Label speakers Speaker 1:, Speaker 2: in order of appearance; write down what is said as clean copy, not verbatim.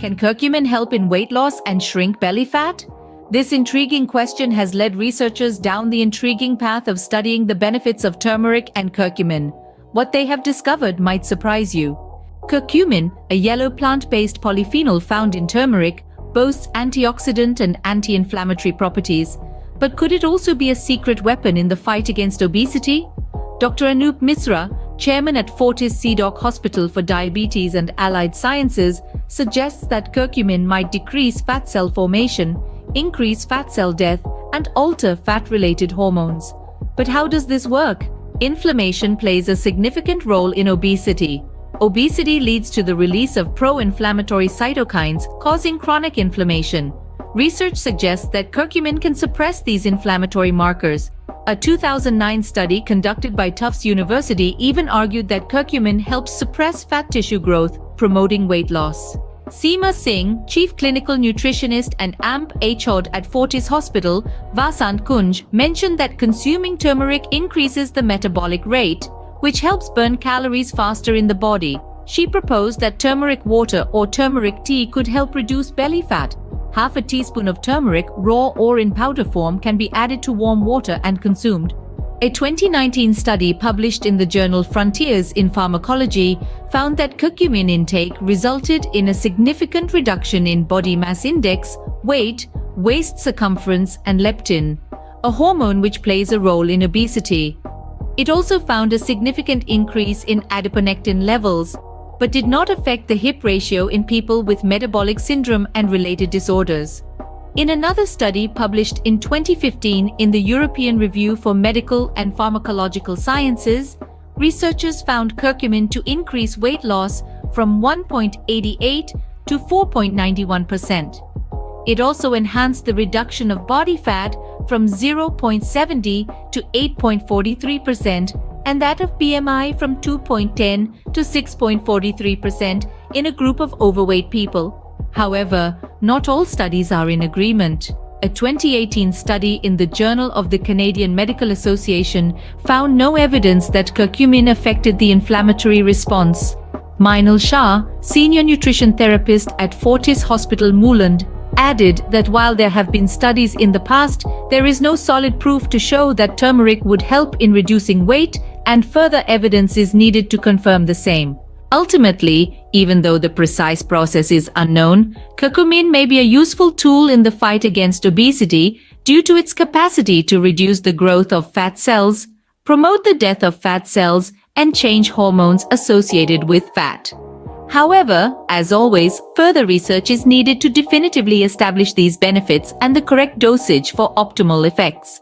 Speaker 1: Can curcumin help in weight loss and shrink belly fat? This intriguing question has led researchers down the intriguing path of studying the benefits of turmeric and curcumin. What they have discovered might surprise you. Curcumin, a yellow plant-based polyphenol found in turmeric, boasts antioxidant and anti-inflammatory properties. But could it also be a secret weapon in the fight against obesity? Dr. Anup Misra, chairman at Fortis CDOC Hospital for Diabetes and Allied Sciences, suggests that curcumin might decrease fat cell formation, increase fat cell death, and alter fat-related hormones. But how does this work? Inflammation plays a significant role in obesity. Obesity leads to the release of pro-inflammatory cytokines, causing chronic inflammation. Research suggests that curcumin can suppress these inflammatory markers. A 2009 study conducted by Tufts University even argued that curcumin helps suppress fat tissue growth, promoting weight loss. Seema Singh, chief clinical nutritionist and AMP HOD at Fortis Hospital, Vasant Kunj, mentioned that consuming turmeric increases the metabolic rate, which helps burn calories faster in the body. She proposed that turmeric water or turmeric tea could help reduce belly fat. Half a teaspoon of turmeric, raw or in powder form, can be added to warm water and consumed. A 2019 study published in the journal Frontiers in Pharmacology found that curcumin intake resulted in a significant reduction in body mass index, weight, waist circumference, and leptin, a hormone which plays a role in obesity. It also found a significant increase in adiponectin levels, but did not affect the hip ratio in people with metabolic syndrome and related disorders. In another study published in 2015 in the European Review for Medical and Pharmacological Sciences, researchers found curcumin to increase weight loss from 1.88 to 4.91%. It also enhanced the reduction of body fat from 0.70 to 8.43%, and that of BMI from 2.10 to 6.43% in a group of overweight people. However, not all studies are in agreement. A 2018 study in the Journal of the Canadian Medical Association found no evidence that curcumin affected the inflammatory response. Mainal Shah, senior nutrition therapist at Fortis Hospital Mooland, added that while there have been studies in the past, there is no solid proof to show that turmeric would help in reducing weight, and further evidence is needed to confirm the same. Ultimately, even though the precise process is unknown, curcumin may be a useful tool in the fight against obesity due to its capacity to reduce the growth of fat cells, promote the death of fat cells, and change hormones associated with fat. However, as always, further research is needed to definitively establish these benefits and the correct dosage for optimal effects.